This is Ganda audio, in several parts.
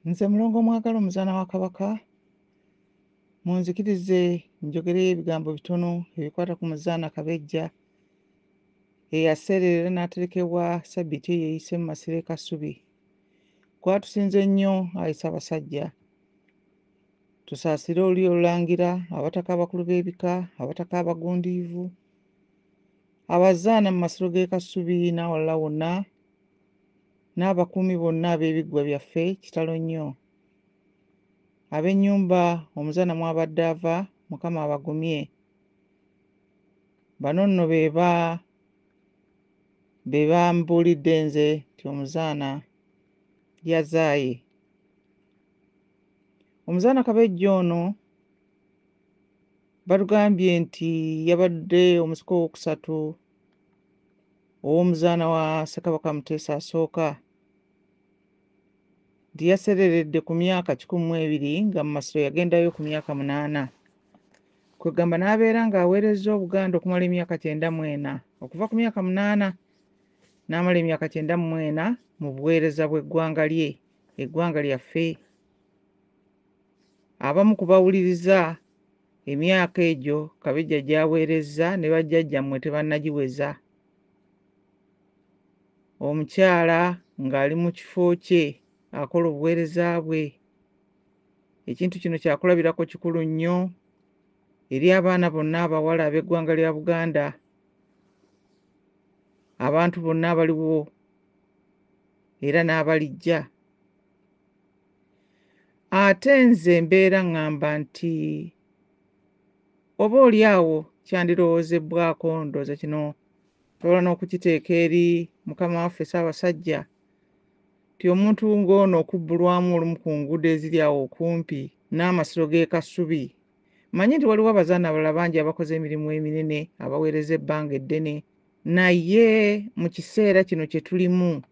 Nze mulongo mwagala omuzaana wa Kabaka, munzikirize njogere ebigambo bitono ebikwata ku muzaana Kabejja eyaseerera n'aterekebwa ssabbiiti eyo eyise mu Masiro e Kasubi. Kwatusinze nnyo Ayi Ssaabasajja, tusaasire oli olulangira, abataka abakulu b'ebika, abataka abagundiivu, abazaana mu Masiro g'e Kasubi n'awalala wonna, n'abakuumi bonna ab'ebiggwa byaffe kitalo nnyo. Ab'ennyumba omuzaana mwabadde ava, Mukama abagumye. Bano nno be bambuulidde nze nti omuzaana yazaaye. Omuzaana Kabejja ono batugambye nti yabadde omusika owookusatu ow'omuzaana wa Ssekabaka Muteesa I, nti yaseereredde ku myaka 12 nga mu Masiro yagendayo ku myaka 8. Kwegamba n'abeera ng'aweerezza Obuganda okumala emyaka 94, okuva ku myaka 8 n'amala emyaka 94 mu buweereza bw'eggwanga lye, eggwanga lyaffe. Abamu ku bawuliriza emyaka egyo Kabejja gy'aweerezza ne bajjajjammwe tebannagiweza. Omukyala ng'ali mu kifo kye akola obuweereza bwe. Ekintu kino kyakulabirako kikulu nnyo eri abaana bonna abawala ab'eggwanga lya Buganda, abantu bonna abaliwo era n'abalijja. Ate nze mbeera ŋŋamba nti oboolyawo kyandirowoozebwako, ndowooza kino tosobola n'okukiteeka eri Mukama waffe Ssaabasajja, nti omuntu ng'ono okubbulwamu olumu ku nguudo eziri awo okumpi n'Amasiro g'e Kasubi. Mmanyi nti waliwo abazaana abalala bangi abakoze emirimu eminene, abaweereza ebbanga eddene, naye mu kiseera kino kye tulimu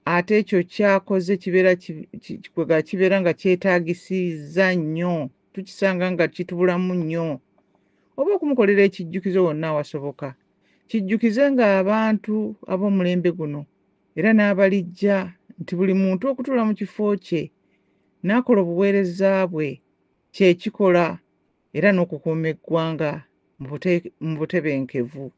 ate ekyo kyakoze kibeera nga kyetaagisizza nnyo, tukisanga nga kitubulamu nnyo. Oba okumukolera ekijjukizo wonna awasoboka, kijjukize ng'abantu ab'omulembe guno era n'abalijja nti buli muntu okutuula mu kifo kye n'akola obuweereza bwe kye kikola era n'okukuuma eggwanga mu butebenkevu.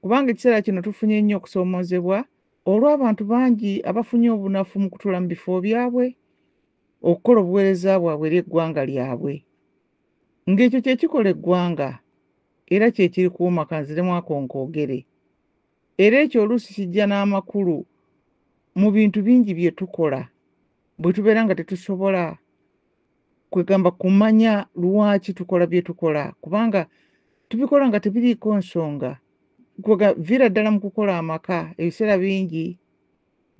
Kubanga ekiseera kino tufunye nnyo okusoomoozebwa olw'abantu bangi abafunye obunafu mu kutuula mu bifo byabwe okukola obuweereza bwabwe eri eggwanga lyabwe, ng'ekyo kye kikola eggwanga era kye kirikuuma kanziremu akonkoogere. Era ekyo oluusi kijja n'amakulu mu bintu bingi bye tukola bwe tubeera nga tetusobola kwegamba kumanya lwaki tukola bye tukola, kubanga tubikola nga tebiriiko nsonga. Viira ddala mu kukola amaka, ebiseera bingi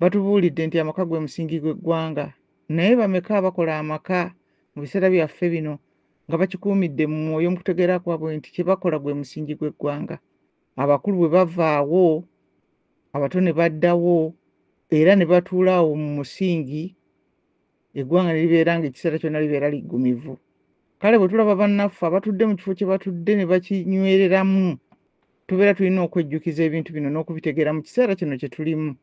batubuulidde nti amaka gwe musingi gw'eggwanga, naye bameka abakola amaka mu biseera byaffe bino nga bakikuumidde mu mwoyo mu kutegeera kwabwe nti kye bakola gwe musingi gw'eggwanga. Abakulu bwe bavaawo, abato ne baddawo era ne batuula awo mu musingi, eggwanga ne libeera ng'ekiseera kyonna libeera liggumivu. Kale bwe tulaba bannaffe abatudde mu kifo kye batudde ne bakinywereramu, tubeera tulina okwejjukiza ebintu bino n'okubitegeera mu kiseera kino kye tulimu,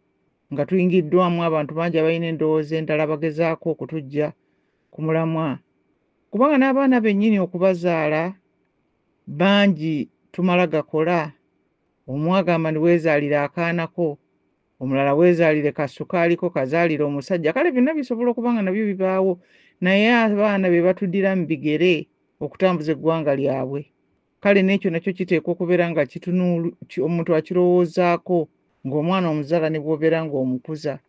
nga tuyingiddwamu abantu bangi abalina endowooza endala bagezaako okutuggya ku mulamwa. Kubanga n'abaana bennyini okubazaala bangi tumala gakola. Omu agamba nti weezaalire akaanako, omulala weezaalire kasukaaliko kazaalire omusajja. Kale byonna bisobola okuba nga nabyo bibaawo, naye abaana be batuddira mu bigere okutambuza eggwanga lyabwe. Kale n'ekyo nakyo kiteekwa okubeera nga omuntu akirowoozaako ng'omwana omuzaala ne bw'obeera ng'omukuza.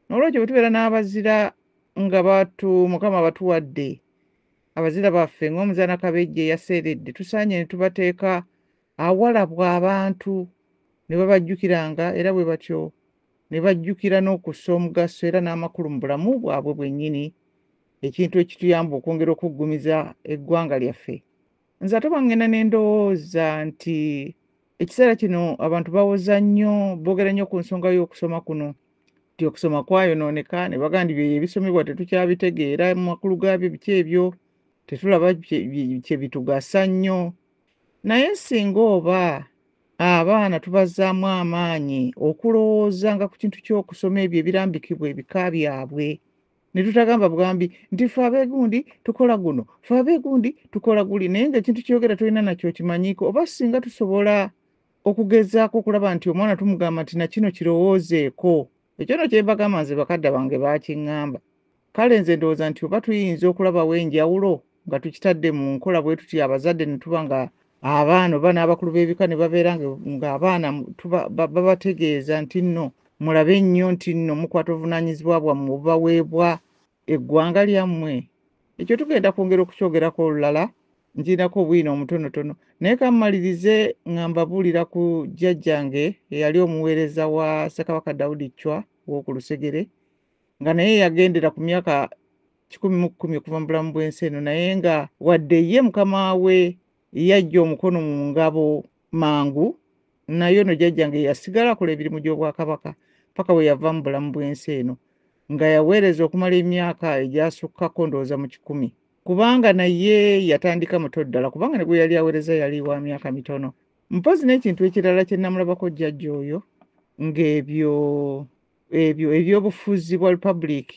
N'olwekyo bwe tubeera n'abazira nga Mukama batuwadde, abazira baffe ng'omuzaana Kabejja eyaseeredde, tusaanye ne tubateeka awalabwa abantu ne babajjukiranga, era bwe batyo ne bajjukira n'okussa omugaso era n'amakulu mu bulamu bwabwe bwennyini, ekintu ekituyamba okwongera okuggumiza eggwanga lyaffe. Nze ate bangenda ne ndowooza nti ekiseera kino abantu bawoza nnyo, boogera nnyo ku nsonga y'okusoma kuno, nti okusoma kwayonooneka, ne bagamba nti bye ebisomebwa tetukyabitegeera mu makulu gaabyo, biki ebyo tetulaba kye bitugasa nnyo. Naye singa oba abaana tubazzaamu amaanyi okulowooza nga ku kintu ky'okusoma ebyo ebirambikibwa ebika byabwe, ne tutagamba bugambi nti ffe abeegundi tukola guno, ffe abeegundi tukola guli, naye ng'ekintu kyogera tolina nakyo kimanyiiko, oba singa tusobola okugezaako okulaba nti omwana tumugamba nti na kino kirowoozeeko. Ekyo nno kye mbagamba nze bakadde bange baakiŋŋamba. Kale nze ndowooza nti oba tuyinza okulabawo enjawulo nga tukitadde mu nkola bwe tuti abazadde ne tuba nga abaana oba n'abakulu b'ebika ne babeera ng'abaana babategeeza nti nno mulabe nnyo nti nno mukwata obuvunaanyizibwa bwammwe obubaweebwa eggwanga lyammwe. Ekyo tugenda kwongera okukyogerako olulala, nkirinako obwino omutonotono. Naye kammalirize nga mbabuulira ku jjajjange eyali omuweereza wa Ssekabaka Daudi Chwa w'oku Lusegere, nga naye yagendera ku myaka 11 okuva mu bulamu bw'ensi eno, naye nga wadde ye mukama we yajja omukono mu ngabo mangu, naye ono jjajjange yasigala akola emirimu gy'Obwakabaka paka we yava mu bulamu bw'ensi eno, nga yaweereza okumala emyaka egyasukkako ndowooza mu 10, kubanga naye yatandika muto ddala, kubanga ne gwe yali aweereza yali wa myaka mitono. Mpozi n'ekintu ekirala kye namulabako jjajja oyo, ng'ebyo ebyobufuzi bwa Republic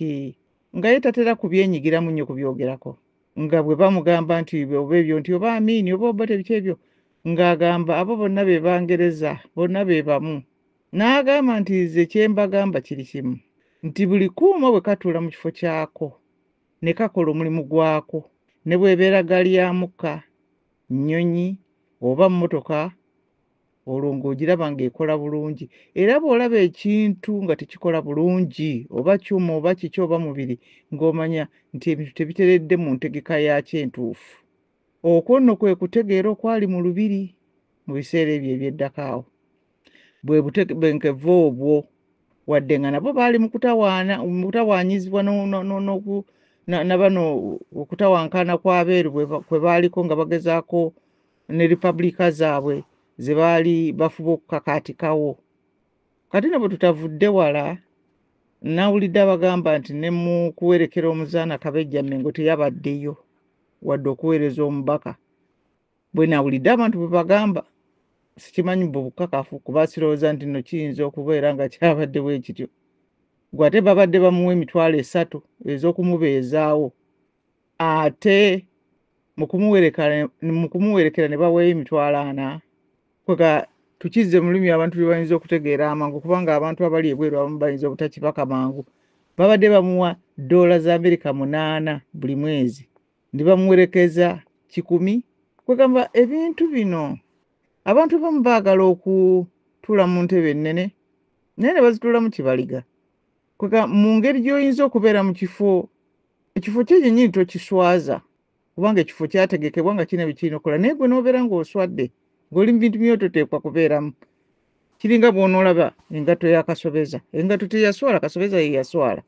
nga ye tatera kubyenyigiramu nnyo kubyogerako, nga bwe bamugamba nti oba ebyo nti oba amiini oba oba tebiki ebyo, ng'agamba abo bonna be Bangereza bonna be bamu. N'agamba nti ze kye mbagamba kiri kimu, nti buli kuuma bwe katuula mu kifo kyako ne kakola omulimu gwako, ne bw'ebeera gaali ya mukka, nnyonyi oba mmotoka, olwo ng'ogiraba ng'ekola bulungi. Era bw'olaba ekintu nga tekikola bulungi, oba kyuma oba kiki oba mubiri, ng'omanya nti ebintu tebiteredde mu ntegeka yakyo entuufu. Okwo nno kwe kutegeera okwali mu lubiri mu biseera ebyo eby'eddako awo. Bwe butebenkevu obwo, wadde nga nabo baali mu kutawaanyizibwa na bano okutawankana kw'abeeru kwe baaliko nga bagezaako ne Repubulika zaabwe ze baali bafuba okukakaatikawo. Kati nabo tutavudde wala, nawulidde abagamba nti ne mu kuwerekera omuzaana Kabejja Mmengo teyabaddeyo wadde okuweereza omubaka. Bwe nawulidde abantu bwe bagamba, sikimanyi bwe bukakafu kuba sirowooza nti nno kiyinza okubeera nga kyabadde bwe kityo. Gwe ate babadde bamuwa emitwalo 3 ez'okumubeezaawo, ate mu kumuwerekera ne baweeyo emitwalo 4. Kwega tukizze mu lulimi abantu bye bayinza okutegeera amangu, kubanga abantu abali ebweru abamu bayinza obutakibaka mangu. Babadde bamuwa $8 buli mwezi, ne bamuwerekeza 10. Kwegamba ebintu bino abantu abamu baagala okutuula mu ntebe ennene naye ne bazituulamu kibaliga. Kwega mu ngeri gy'oyinza okubeera mu ekifo kyo kyennyini tokiswaza, kubanga ekifo kyategekebwa nga kirina bye kirina okukola, naye gwe n'obeera ng'oswadde ng'oli mu bintu byo toteekwa kubeeramu. Kiringa bw'onoolaba engatto ya Kasobeza, engatto teyaswala, Kasobeza ye yaswala.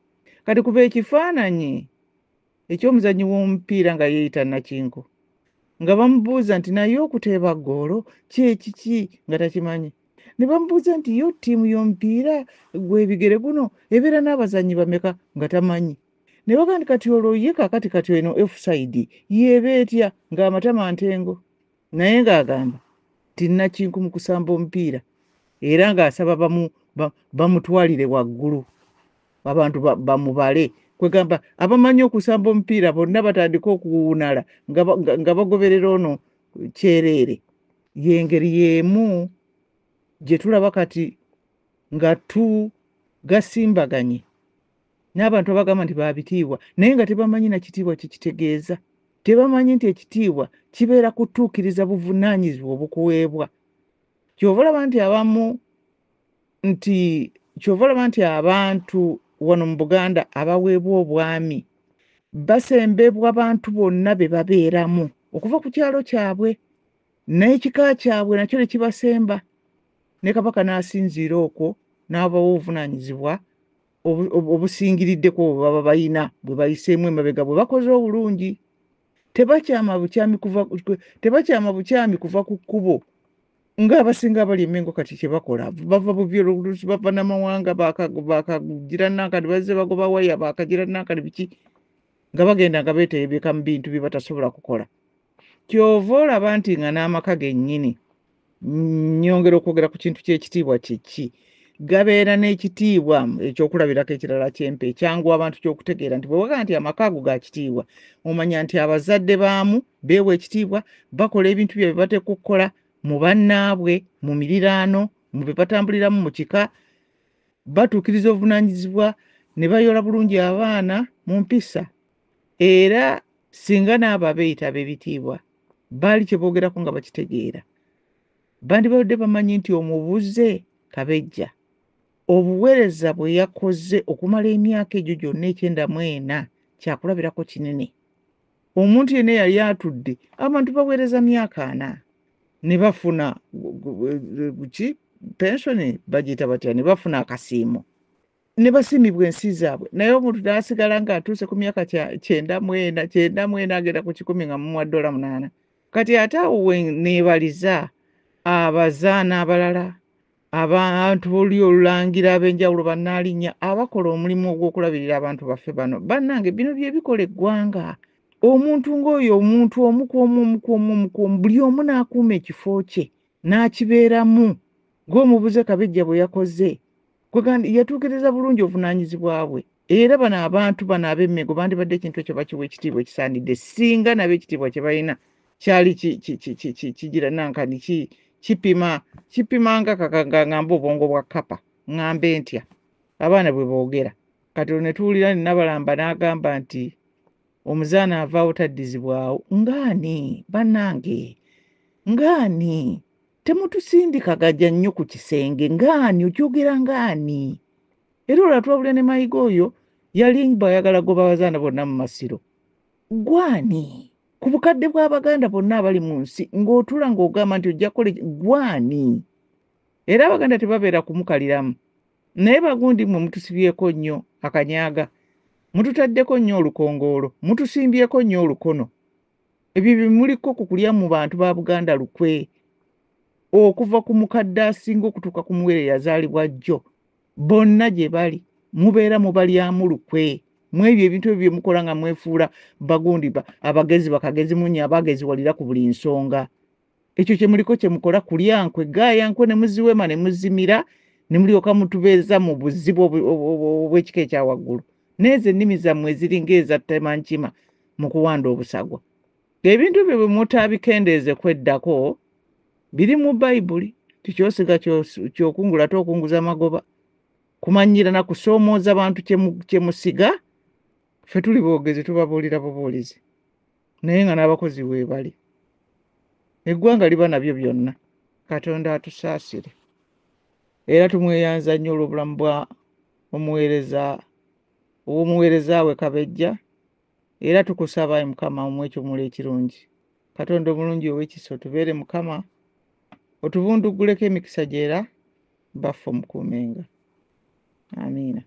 Kati kuba ekifaananyi eky'omuzannyi w'omupiira nga yeeyita Nakinku, nga bamubuuza nti naye okuteeba ggoolo kiki nga takimanyi. Ne bamubuuza nti yo ttiimu y'omupiira gw'ebigere guno ebeera n'abazannyi bameka nga tamanyi. Ne bagamba nti kati olwo ye kaakati kati eno offside yeeba etya ng'amatama ntengo. Naye ng'agamba nti Nakinku mu kusamba omupiira era ng'asaba bamutwalire waggulu, abantu bamubale. Kwegamba abamanyi okusamba omupiira bonna batandika okuwuunala nga bagoberera ono kyereere. Y'engeri y'emu gye tulaba kati nga gasimbaganye n'abantu abagamba nti baabitiibwa naye nga tebamanyi na kitiibwa kye kitegeeza. Tebamanyi nti ekitiibwa kibeera kutuukiriza buvunaanyizibwa obukuweebwa. Kyova olaba nti abantu wano mu Buganda abaweebwa obwami basembebwa abantu bonna be babeeramu okuva ku kyalo kyabwe, n'ekika kyabwe nakyo ne kibasemba. Ne Kabaka n'asinziira okwo n'abawa obuvunaanyizibwa obusingiriddeko bwe baba bayina, bwe bayiseemu emabega, bwe bakoze obulungi. Tebakyama bukyami kuva ku kkubo ng'abasinga abali eMmengo kati kye bakola. Bava Buvyologulusi, bava Namawanga, baakagira Nankani, bazze bagoba waya, baakagira Nankani biki, nga bagenda nga beeteebeka mu bintu bye batasobola kukola. Kyova olaba nti nga n'amaka gennyini, nnyongera okwogera ku kintu ky'ekitiibwa kye ki, gabeera n'ekitiibwa ekyokulabirako ekirala ky'empe ekyangu abantu ky'okutegeera nti bwe wagaa nti amaka ago ga kitiibwa omanya nti abazadde baamu beewa ekitiibwa bakola ebintu byabwe bateeka okukola mu bannaabwe mu miriraano mu bye batambuliramu mu kika batuukiriza obuvunaanyizibwa ne bayola bulungi abaana mu mpisa era singa n'abo abeeyita ab'ebitiibwa baali kye boogerako nga bakitegeera bandibadde bamanyi nti omubuze Kabejja obuweereza bwe yakoze okumala emyaka egyo gyonna 94 kyakulabirako kinene. Omuntu yenna yali atudde abantu baweereza myaka 4 ne bafuna pensioni bagiyita batya ne bafuna akasiimo ne basiimibwa ensi zaabwe naye omuntu n'asigala ng'atuuse ku myaka 94 agenda ku 10 nga mumuwa $8. Kati ate awo we neebaliza abazaana abalala abantu b'oli olulangira ab'enjawulo bannaalinnya abakola omulimu ogw'okulabirira abantu baffe bano bannange bino bye bikola eggwanga. Omuntu ng'oyo omuntu omu buli omu n'akuuma ekifo kye n'akibeeramu ng'omubuze Kabejja bwe yakoze yatuukiriza bulungi obuvunaanyizibwa bwe era bano abantu bano ab'Emmengo bandibadde ekintu ekyo bakiwa ekitiibwa ekisaanidde singa nabo ekitiibwa kye balina kyali kigira nankani kipimanga ngamba obwongo bwa kkapa ŋŋambe ntya abaana bwe boogera kati ne tuwulira ne Nabalamba n'agamba nti omuzaana avaawo taddizibwawo ngaani bannange ngaani temutusindika gajja nnyo ku kisenge ngaani okyogera ngaani era olwa twabula ne Mayiga oyo yali bayagala goba abazaana bonna mu masiro gwani ku bukadde bw'Abaganda bonna abali mu nsi ng'otula ng'ogamba nti ojja kukola gwani era Abaganda tebabeera kumukaliramu naye bagundi mmwe mutusibyeko nnyo akanyaaga mututaddeko nnyo olukongoolo mutusimbyeko nnyo olukono ebyo bimuliko ku kulya mu bantu ba Buganda lukwe okuva ku mukadde asinga okutuuka ku muwere yazaalibwa jjo bonna gye bali mubeera mubalyamu lukwe mu ebyo ebintu ebyo bye mukola nga mwefuula bagundi abagezi bakagezi munye abagezi walira ku buli nsonga ekyo kye muliko kye mukola kulya nkwe gaaya nkwe ne muziwema ne muzimira ne mulyoka mutubeeza mu buzibu obw'ekika ekya waggulu n'ezo ennimi zammwe eziringa eza Temankima mu kuwanda obusagwa ebintu byo bwe mutaabikendeeze kweddako biri mu Bayibuli tikyosiga kyokungula tokunguza magoba kumanyira na kusoomooza bantu kye musiga ffe tuli boogezi tubabuulira bubuulizi naye nga n'abakozi weebali eggwanga liba nabyo byonna Katonda atusaasire era tumweyanza nnyo olw'obulamu bwa omuweereza we Kabejja era tukusaba Mukama omwekyomulo ekirungi Katonda omulungi ow'ekisa otubeere Mukama otubunduguleko emikisa gyera baffe omukuumenga amiina.